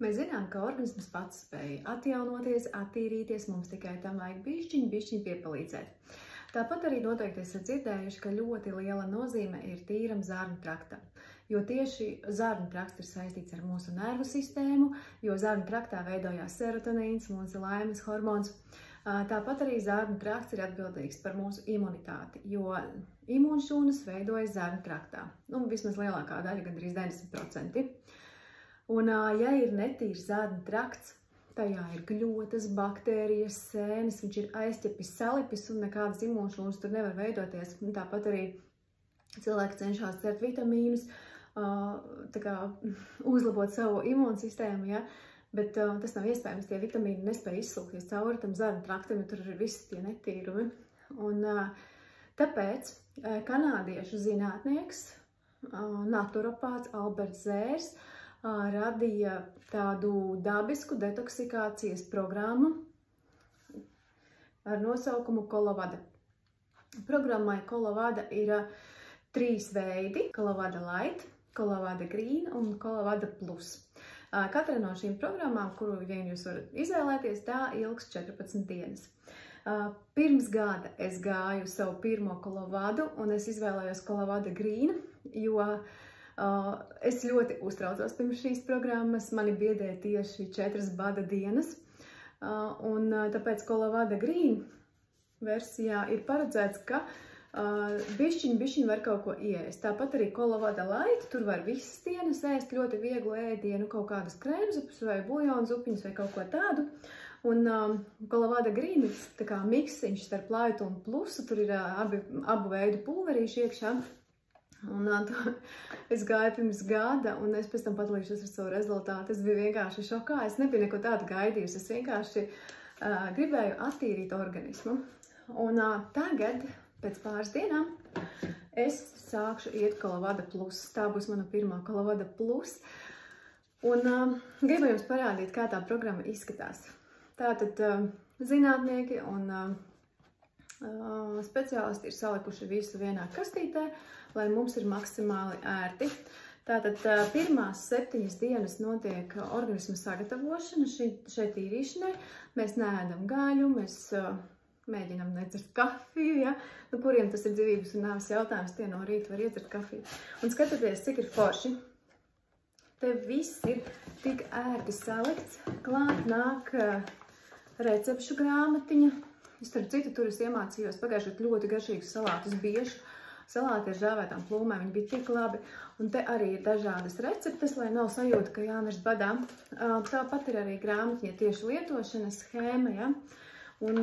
Mēs zinām, ka organisms pats spēj atjaunoties, attīrīties, mums tikai tam vajag bišķiņ piepalīdzēt. Tāpat arī noteikti esat dzirdējuši, ka ļoti liela nozīme ir tīram zarnu traktam, jo tieši zarnu trakts ir saistīts ar mūsu nervu sistēmu, jo zarnu traktā veidojās serotonīns, mūsu laimes hormons. Tāpat arī zarnu trakts ir atbildīgs par mūsu imunitāti, jo imūnšūnas veidojas zarnu traktā. Vismaz lielākā daļa, gandrīz 90%. Un, ja ir netīrs zarnu trakts, tajā ir gļotas, baktērijas, sēnes, viņš ir aizķepis, salipis un nekādas imūnšūnas tur nevar veidoties. Tāpat arī cilvēki cenšas dzert vitamīnus, uzlabot savu imūnsistēmu, ja? Bet tas nav iespējams, tie vitamīni nespēja izslūgties cauri tam zarnu traktam, jo tur ir visi tie netīrumi. Un tāpēc kanādiešu zinātnieks, naturopāts Alberts Zērs radīja tādu dabisku detoksikācijas programmu ar nosaukumu Kolovada. Programmai Kolovada ir 3 veidi – Kolovada Light, Kolovada Green un Kolovada Plus. Katra no šīm programmām, kuru vien jūs varat izvēlēties, tā ilgs 14 dienas. Pirms gada es gāju savu pirmo Kolovadu un es izvēlējos Kolovada Green, jo es ļoti uztraucos pirms šīs programmas, mani biedēja tieši 4 bada dienas, un tāpēc Kolovada Green versijā ir paredzēts, ka bišķiņ var kaut ko ieēst. Tāpat arī Kolovada Light, tur var visas dienas ēst ļoti vieglu ēdienu, kaut kādas krēmzupus vai buļjonzupiņas vai kaut ko tādu. Un Kolovada Green ir tā kā miksiņš starp Light un Plusu, tur ir abu veidu pulverīši iekšā. Un es gāju pirms gada, un es pēc tam padalīšos ar savu rezultātu. Es biju vienkārši šokā, es nebiju neko tādu gaidījusi, es vienkārši gribēju attīrīt organismu. Un tagad, pēc pāris dienām, es sākšu iet Kolovada Plus. Tā būs mana pirmā Kolovada Plus. Un gribu jums parādīt, kā tā programma izskatās. Tātad zinātnieki un speciālisti ir salikuši visu vienā kastītē, lai mums ir maksimāli ērti. Tātad pirmās 7 dienas notiek organisma sagatavošana šai tīrīšanai. Mēs neēdam gaļu, mēs mēģinām nedzert kafiju, ja? Kuriem tas ir dzīvības un nāves jautājums, tie no rīta var iedzert kafiju. Un skatieties, cik ir forši. Te viss ir tik ērti salikts, klāt nāk recepšu grāmatiņa. Starp citu, tur es iemācījos pagājušot ļoti garšīgus salātus biežu. Salāti ar žāvētām plūmēm, viņi bija tik labi. Un te arī ir dažādas receptes, lai nav sajūta, ka jāmirst badā. Tāpat ir arī grāmatiņa tieši lietošanas schēma, ja? Un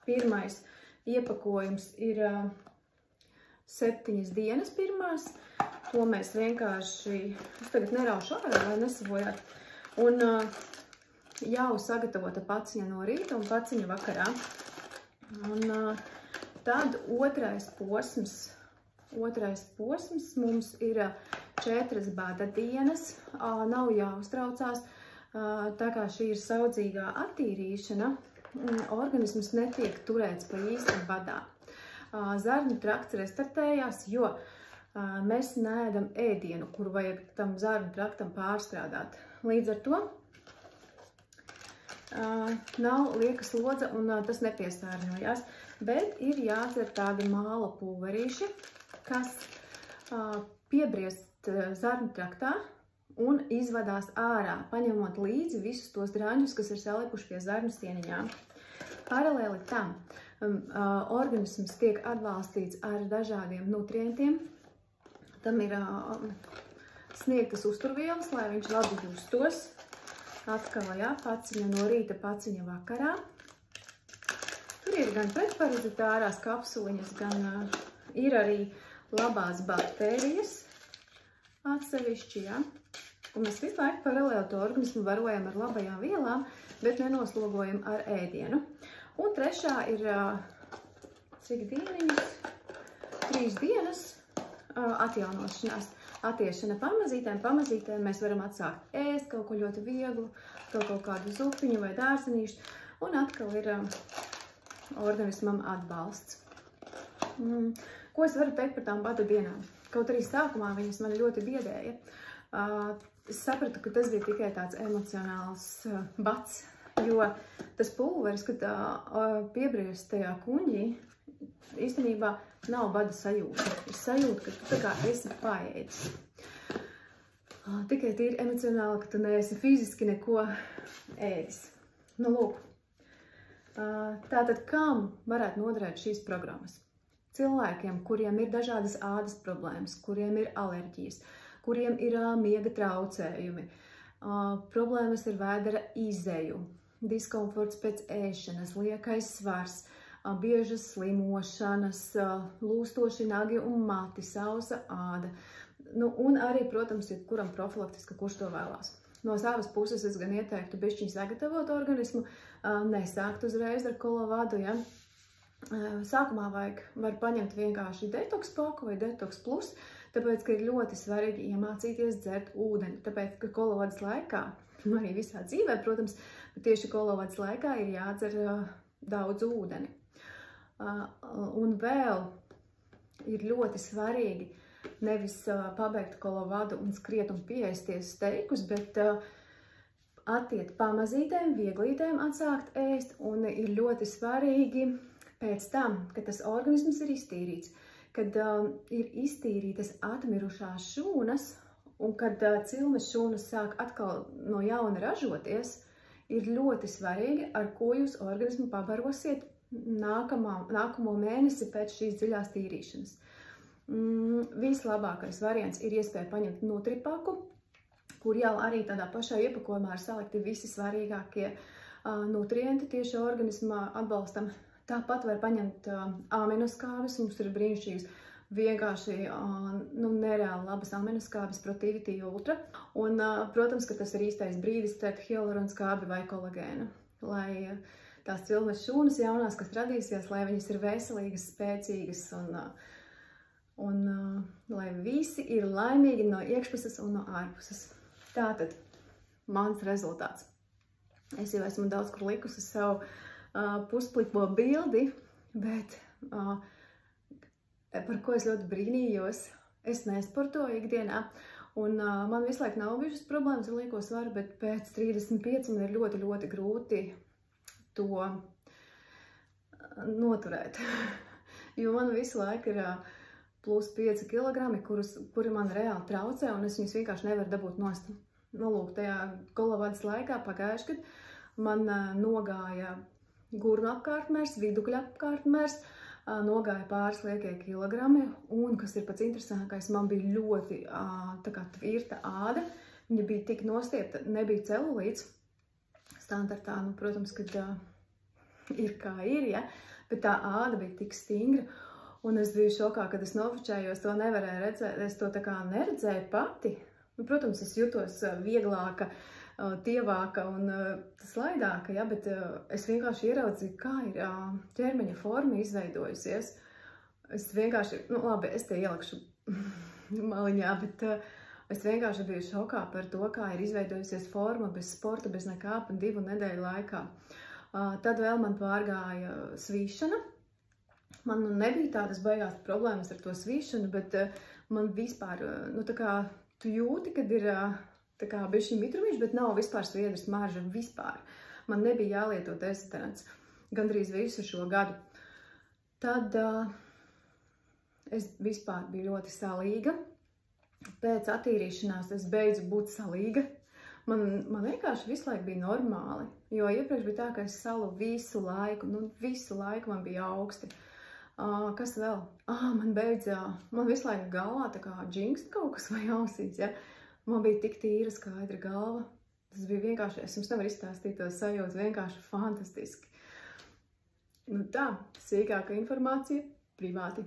pirmais iepakojums ir 7 dienas pirmās. To mēs vienkārši, es tagad neraušu ārā, lai nesavojāt. Un jau sagatavota paciņa no rīta un paciņa vakarā. Un tad otrais posms mums ir 4 bada dienas. Nav jāuztraucās, tā kā šī ir saudzīgā attīrīšana, organisms netiek turēts pa īsti badā. Zarnu trakts restartējās, jo mēs neēdam ēdienu, kuru vajag tam zarnu traktam pārstrādāt. Līdz ar to nav lieka slodze un tas nepiesārņojās, bet ir jāatver tādi māla pulverīši, kas piebriest zarnu traktā un izvadās ārā, paņemot līdzi visus tos draņus, kas ir salikuši pie zarnu stieniņām. Paralēli tam organisms tiek atbalstīts ar dažādiem nutrientiem. Tam ir sniegtas uzturvielas, lai viņš labi justos. Atkal, jā, paciņa no rīta, paciņa vakarā. Tur ir gan pretparazitārās kapsuliņas, gan ir arī labās baktērijas atsevišķi, jā. Un mēs visu laiku paralēli to organismu varojam ar labajām vielām, bet nenoslogojam ar ēdienu. Un trešā ir, cik dieniņas? 3 dienas atjaunošanās. Attiešana pamazītēm mēs varam atsākt ēst kaut ko ļoti vieglu, kaut kādu zupiņu vai dārzenīšu, un atkal ir organismam atbalsts. Ko es varu teikt par tām bada dienām? Kaut arī sākumā viņas man ļoti biedēja. es sapratu, ka tas bija tikai tāds emocionāls bats, jo tas pulveris, kad piebriest tajā kuņģī, īstenībā nav bada sajūta. Ir sajūta, ka tu tā kā esi paēdis. Tikai tīri emocionāli, ka tu neesi fiziski neko ēdis. Nu, lūk. Tātad, kam varētu noderēt šīs programmas? Cilvēkiem, kuriem ir dažādas ādas problēmas, kuriem ir alerģijas, kuriem ir miega traucējumi, problēmas ar vēdera izeju, diskomforts pēc ēšanas, liekais svars, biežas slimošanas, lūstoši nagi un mati, sausa āda. Nu, un arī, protams, ir kuram profilaktiska, kurš to vēlās. No savas puses es gan ieteiktu bišķiņ sagatavot organismu, nesākt uzreiz ar kolovadu, ja. Sākumā var paņemt vienkārši detoks paku vai detoks plus, tāpēc, ka ir ļoti svarīgi iemācīties dzert ūdeni. Tāpēc, ka kolovadas laikā, arī visā dzīvē, protams, tieši kolovadas laikā ir jādzer daudz ūdeni. Un vēl ir ļoti svarīgi nevis pabeigt kolovadu un skriet un pieēsties steikus, bet attiet pamazītēm, vieglītēm atsākt ēst, un ir ļoti svarīgi pēc tam, kad tas organisms ir iztīrīts, kad ir iztīrītas atmirušās šūnas, un kad cilmes šūnas sāk atkal no jauna ražoties, ir ļoti svarīgi, ar ko jūs organismu pabarosiet nākamo mēnesi pēc šīs dziļās tīrīšanas. Vislabākais variants ir iespēja paņemt nutripaku, kur jau arī tādā pašā iepakojumā ir salikti visi svarīgākie nutrienti tieši organismā atbalstam. Tāpat var paņemt aminoskābes, mums ir brīnišķīgas, vienkārši nereāli labas aminoskābes Protivity Ultra. Un, protams, ka tas ir īstais brīdis starp hyaluronskābi vai kolagēnu, lai tās cilmes šūnas jaunās, kas radīsies, lai viņas ir veselīgas, spēcīgas un lai visi ir laimīgi no iekšpuses un no ārpuses. Tātad, mans rezultāts. Es jau esmu daudz kur likusi savu puspliko bildi, bet par ko es ļoti brīnījos, es nesportoju ikdienā, un man visu laiku nav bijušas problēmas ar lieko svaru, bet pēc 35 man ir ļoti, ļoti grūti to noturēt, jo man visu laiku ir plus 5 kilogrami, kuri man reāli traucē, un es viņus vienkārši nevaru dabūt nost. Nu, lūk, tajā kolovādas laikā pagājuši, kad man nogāja gurnu apkārtmērs, vidukļa apkārtmērs, nogāja pāris liekie kilogrami, un, kas ir pats interesantākais, man bija ļoti tā kā tvirta āda, viņa bija tik nostiepta, nebija celulīts, standartā, nu, protams, kad ir kā ir, ja, bet tā āda bija tik stingra, un es biju šokā, kad es nofočējos, to nevarēju redzēt, es to tā kā neredzēju pati, nu, protams, es jutos vieglāka, tievāka un slaidāka, ja, bet es vienkārši ieraudzīju, kā ir ķermeņa forma izveidojusies. Es vienkārši, nu labi, es te ielikšu maliņā, bet es vienkārši biju šokā par to, kā ir izveidojusies forma bez sporta, bez nekā, 2 nedēļu laikā. Tad vēl man pārgāja svīšana. Man nebija tādas baigās problēmas ar to svīšanu, bet man vispār, nu tā kā tu jūti, kad ir tā kā bišķi mitrumiņš, bet nav vispār sviedras marža, vispār. Man nebija jālieto dezodorants gandrīz visu šo gadu. Tad es vispār biju ļoti salīga. Pēc attīrīšanās es beidzu būt salīga. Man vienkārši visu laiku bija normāli, jo iepriekš bija tā, ka es salu visu laiku, nu visu laiku man bija augsti. Kas vēl? Man visu laiku galvā tā kā džingst kaut kas vai ausīs, ja? Man bija tik tīra, skaidra galva. Tas bija vienkārši, es jums nevaru izstāstīt to sajūtu, vienkārši fantastiski. Nu tā, sīkāka informācija privāti.